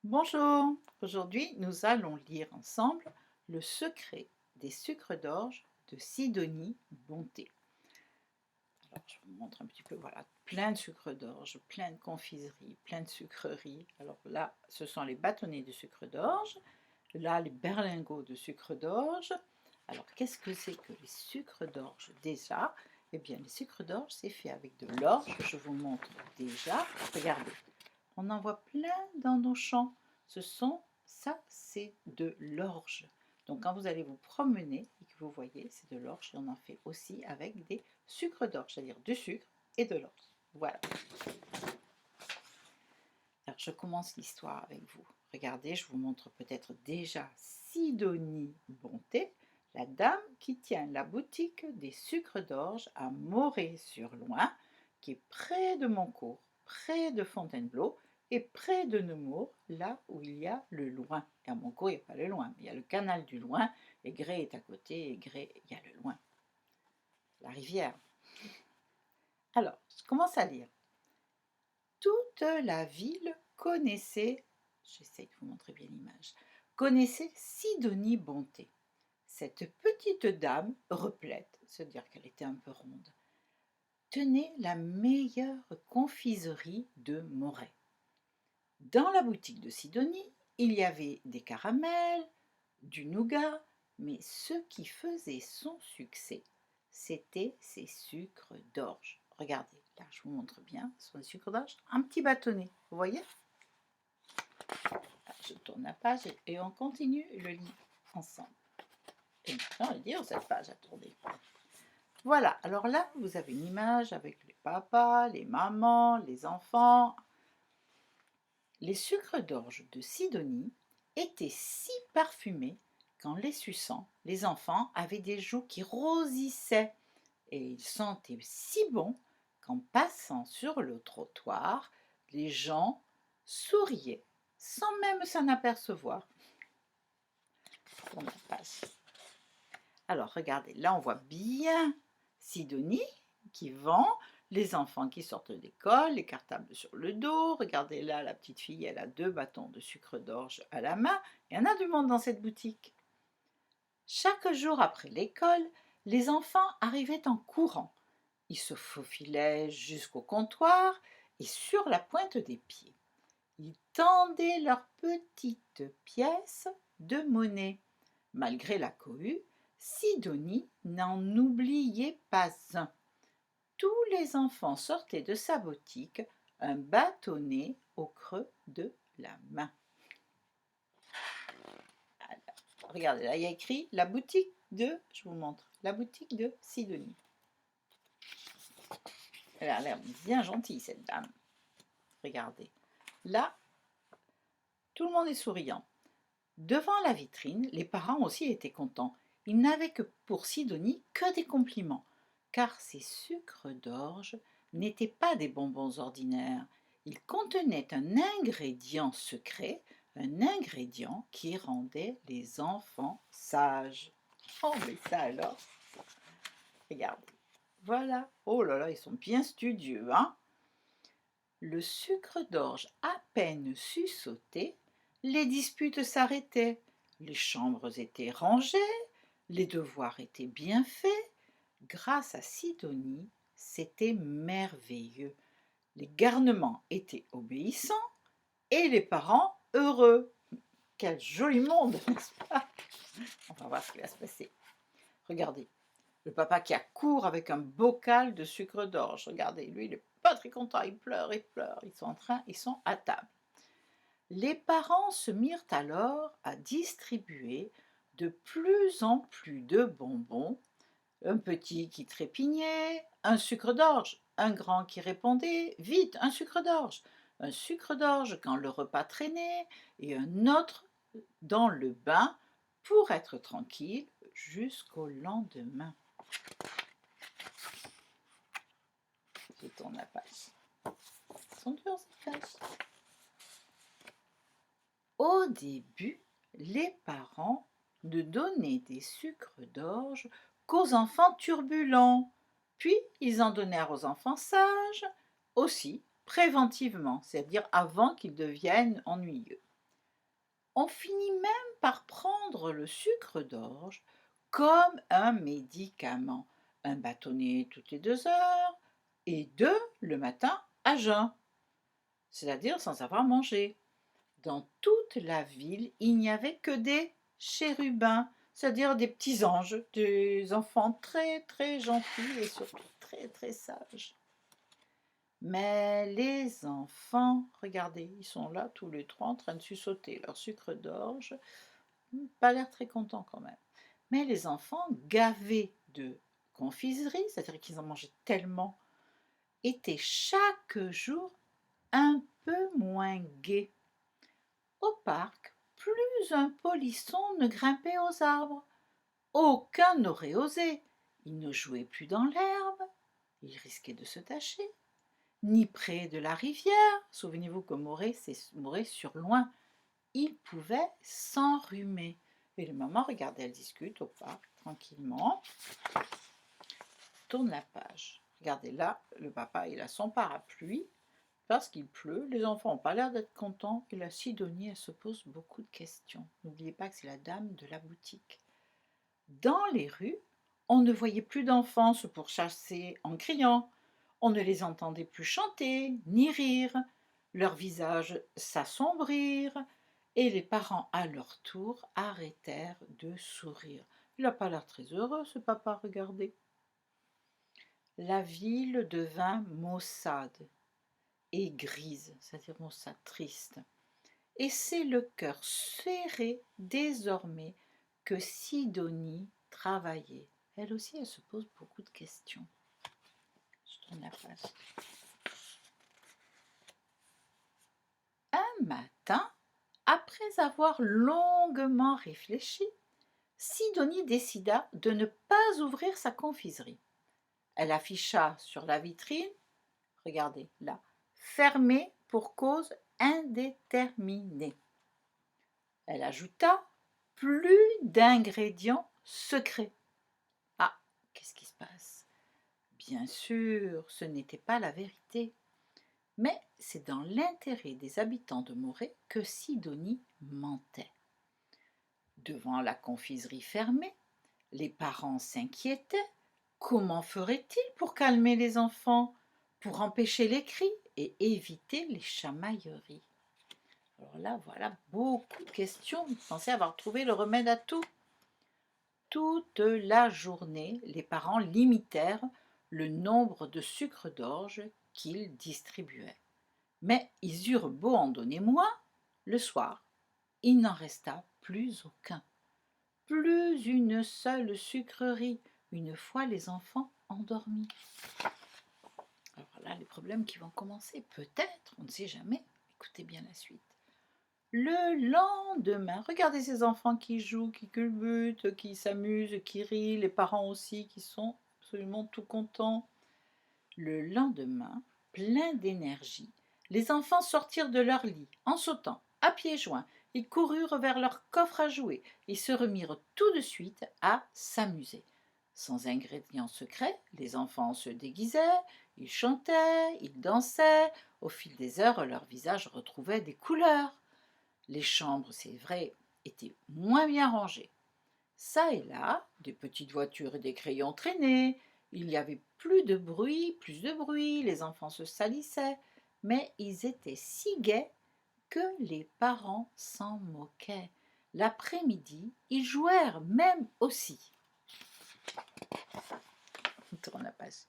Bonjour, aujourd'hui nous allons lire ensemble Le secret des sucres d'orge de Sidonie Bonté. Alors je vous montre un petit peu, voilà, plein de sucre d'orge, plein de confiseries, plein de sucreries. Alors là, ce sont les bâtonnets de sucre d'orge, là les berlingots de sucre d'orge. Alors qu'est-ce que c'est que les sucres d'orge déjà? Eh bien les sucres d'orge c'est fait avec de l'orge, je vous montre déjà, regardez. On en voit plein dans nos champs. Ça c'est de l'orge. Donc quand vous allez vous promener et que vous voyez, c'est de l'orge. Et on en fait aussi avec des sucres d'orge, c'est-à-dire du sucre et de l'orge. Voilà. Alors je commence l'histoire avec vous. Regardez, je vous montre peut-être déjà Sidonie Bonté, la dame qui tient la boutique des sucres d'orge à Moret-sur-Loing, qui est près de Moncourt, près de Fontainebleau et près de Nemours, là où il y a le Loing. Et à Moncourt, il n'y a pas le Loing, mais il y a le canal du Loing, et Grès est à côté, et Grès, il y a le Loing, la rivière. Alors, je commence à lire. Toute la ville connaissait, j'essaie de vous montrer bien l'image, connaissait Sidonie Bonté. Cette petite dame replète, c'est-à-dire qu'elle était un peu ronde, tenait la meilleure confiserie de Moret. Dans la boutique de Sidonie, il y avait des caramels, du nougat, mais ce qui faisait son succès, c'était ses sucres d'orge. Regardez, là je vous montre bien, ce sont des sucres d'orge, un petit bâtonnet, vous voyez? Alors, je tourne la page et on continue le lit ensemble. Et maintenant, on va dire cette page à tourner. Voilà, alors là, vous avez une image avec les papas, les mamans, les enfants. Les sucres d'orge de Sidonie étaient si parfumés qu'en les suçant, les enfants avaient des joues qui rosissaient et ils sentaient si bon qu'en passant sur le trottoir, les gens souriaient sans même s'en apercevoir. On passe. Alors regardez, là on voit bien Sidonie qui vend, les enfants qui sortent de l'école, les cartables sur le dos. Regardez là, la petite fille, elle a 2 bâtons de sucre d'orge à la main. Il y en a du monde dans cette boutique. Chaque jour après l'école, les enfants arrivaient en courant. Ils se faufilaient jusqu'au comptoir et sur la pointe des pieds. Ils tendaient leurs petites pièces de monnaie. Malgré la cohue, Sidonie n'en oubliait pas un. Tous les enfants sortaient de sa boutique, un bâtonnet au creux de la main. Alors, regardez, là il y a écrit la boutique de, je vous montre, la boutique de Sidonie. Elle a l'air bien gentille cette dame. Regardez, là, tout le monde est souriant. Devant la vitrine, les parents aussi étaient contents. Ils n'avaient que pour Sidonie que des compliments, car ces sucres d'orge n'étaient pas des bonbons ordinaires. Ils contenaient un ingrédient secret, un ingrédient qui rendait les enfants sages. Oh, mais ça alors, regardez. Voilà. Oh là là, ils sont bien studieux, hein? Le sucre d'orge à peine sursauté, les disputes s'arrêtaient, les chambres étaient rangées, les devoirs étaient bien faits. Grâce à Sidonie, c'était merveilleux. Les garnements étaient obéissants et les parents heureux. Quel joli monde, n'est-ce pas? On va voir ce qui va se passer. Regardez, le papa qui accourt avec un bocal de sucre d'orge. Regardez, lui, il n'est pas très content, il pleure, il pleure. Ils sont à table. Les parents se mirent alors à distribuer de plus en plus de bonbons, un petit qui trépignait, un sucre d'orge, un grand qui répondait vite, un sucre d'orge quand le repas traînait, et un autre dans le bain pour être tranquille jusqu'au lendemain. Je tourne la page. Elles sont dures ces pages. Au début, les parents ne donnaient des sucres d'orge qu'aux enfants turbulents, puis ils en donnèrent aux enfants sages, aussi préventivement, c'est-à-dire avant qu'ils deviennent ennuyeux. On finit même par prendre le sucre d'orge comme un médicament. Un bâtonnet toutes les 2 heures et 2 le matin à jeun, c'est-à-dire sans avoir mangé. Dans toute la ville, il n'y avait que des chérubins, c'est-à-dire des petits anges, des enfants très très gentils et surtout très très sages. Mais les enfants, regardez, ils sont là tous les trois en train de sucer leur sucre d'orge, pas l'air très contents quand même. Mais les enfants, gavés de confiserie, c'est-à-dire qu'ils en mangeaient tellement, étaient chaque jour un peu moins gais. Au parc, plus un polisson ne grimpait aux arbres. Aucun n'aurait osé. Il ne jouait plus dans l'herbe, il risquait de se tacher, ni près de la rivière. Souvenez-vous que Morée, c'est Morée sur loin. Il pouvait s'enrhumer. Et les mamans, regardez, elles discutent au parc, tranquillement. Tourne la page. Regardez là, le papa, il a son parapluie. Parce qu'il pleut, les enfants n'ont pas l'air d'être contents et la Sidonie, elle se pose beaucoup de questions. N'oubliez pas que c'est la dame de la boutique. Dans les rues, on ne voyait plus d'enfants se pourchasser en criant. On ne les entendait plus chanter ni rire. Leurs visages s'assombrirent et les parents, à leur tour, arrêtèrent de sourire. Il n'a pas l'air très heureux, ce papa, regardez. La ville devint maussade et grise, c'est-à-dire maussade, triste. Et c'est le cœur serré désormais que Sidonie travaillait. Elle aussi, elle se pose beaucoup de questions. Je tourne la page. Un matin, après avoir longuement réfléchi, Sidonie décida de ne pas ouvrir sa confiserie. Elle afficha sur la vitrine, regardez là, fermée pour cause indéterminée. Elle ajouta plus d'ingrédients secrets. Ah, qu'est-ce qui se passe? Bien sûr, ce n'était pas la vérité. Mais c'est dans l'intérêt des habitants de Morée que Sidonie mentait. Devant la confiserie fermée, les parents s'inquiétaient. Comment ferait-il pour calmer les enfants, pour empêcher les cris et éviter les chamailleries? Alors là, voilà beaucoup de questions. Vous pensez avoir trouvé le remède à tout? Toute la journée, les parents limitèrent le nombre de sucres d'orge qu'ils distribuaient. Mais ils eurent beau en donner moins, le soir, il n'en resta plus aucun. Plus une seule sucrerie, une fois les enfants endormis. Alors là, les problèmes qui vont commencer, peut-être, on ne sait jamais. Écoutez bien la suite. Le lendemain, regardez ces enfants qui jouent, qui culbutent, qui s'amusent, qui rient, les parents aussi qui sont absolument tout contents. Le lendemain, plein d'énergie, les enfants sortirent de leur lit en sautant, à pieds joints. Ils coururent vers leur coffre à jouets et se remirent tout de suite à s'amuser. Sans ingrédients secrets, les enfants se déguisaient, ils chantaient, ils dansaient. Au fil des heures, leurs visages retrouvaient des couleurs. Les chambres, c'est vrai, étaient moins bien rangées. Ça et là, des petites voitures et des crayons traînaient. Il y avait plus de bruit, les enfants se salissaient, mais ils étaient si gais que les parents s'en moquaient. L'après-midi, ils jouèrent même aussi. On tourne la page.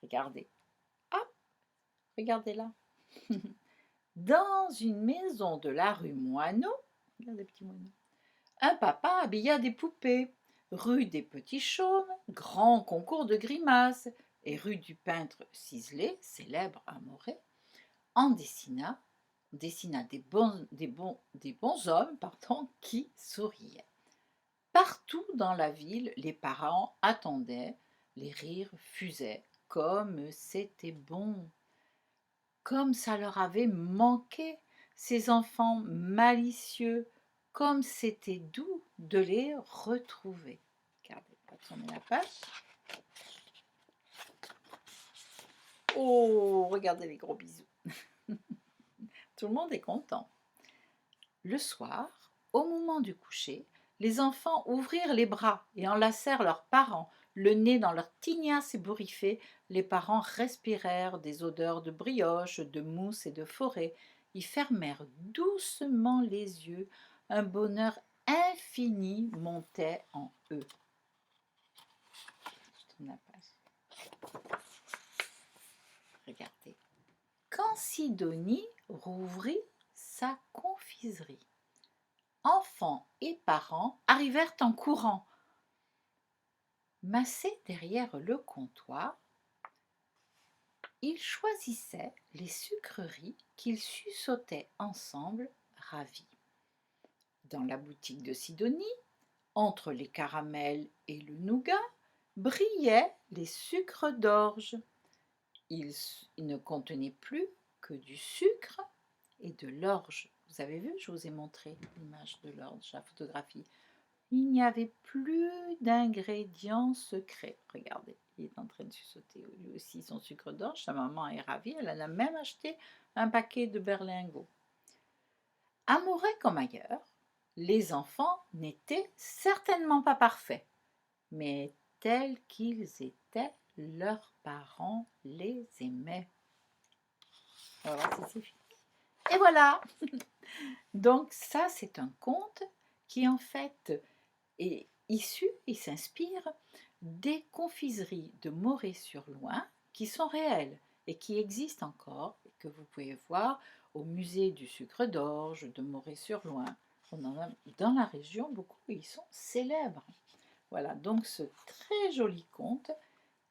Regardez. Ah, regardez là. Dans une maison de la rue Moineau, regardez petit moineau, un papa habilla des poupées. Rue des Petits Chaumes, grand concours de grimaces, et rue du peintre Ciselé, célèbre à Morée, en dessina des bons hommes qui souriaient. Partout dans la ville, les parents attendaient, les rires fusaient, comme c'était bon, comme ça leur avait manqué, ces enfants malicieux, comme c'était doux de les retrouver. Regardez, on va tourner la page. Oh, regardez les gros bisous. Tout le monde est content. Le soir, au moment du coucher, les enfants ouvrirent les bras et enlacèrent leurs parents, le nez dans leurs tignasses ébouriffées. Les parents respirèrent des odeurs de brioche, de mousse et de forêt. Ils fermèrent doucement les yeux. Un bonheur infini montait en eux. Je tourne la page. Regardez. Quand Sidonie rouvrit sa confiserie, enfants et parents arrivèrent en courant. Massés derrière le comptoir, ils choisissaient les sucreries qu'ils suçotaient ensemble, ravis. Dans la boutique de Sidonie, entre les caramels et le nougat, brillaient les sucres d'orge. Ils ne contenaient plus que du sucre et de l'orge. Vous avez vu, je vous ai montré l'image de l'orge, la photographie. Il n'y avait plus d'ingrédients secrets. Regardez, il est en train de sucer lui aussi son sucre d'orge. Sa maman est ravie. Elle en a même acheté un paquet de berlingots. Amoureux comme ailleurs, les enfants n'étaient certainement pas parfaits, mais tels qu'ils étaient, leurs parents les aimaient. Alors, c'est fini. Et voilà. Donc ça, c'est un conte qui en fait est issu, il s'inspire des confiseries de Moret-sur-Loing qui sont réelles et qui existent encore et que vous pouvez voir au musée du sucre d'orge de Moret-sur-Loing. On en a dans la région beaucoup et ils sont célèbres. Voilà, donc ce très joli conte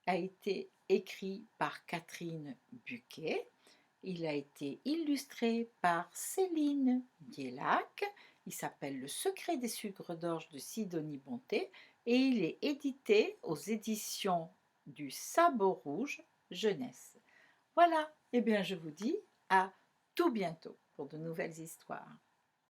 a été écrit par Catherine Buquet. Il a été illustré par Céline Dielac. Il s'appelle Le secret des sucres d'orge de Sidonie Bonté et il est édité aux éditions du Sabot Rouge Jeunesse. Voilà, et bien je vous dis à tout bientôt pour de nouvelles histoires.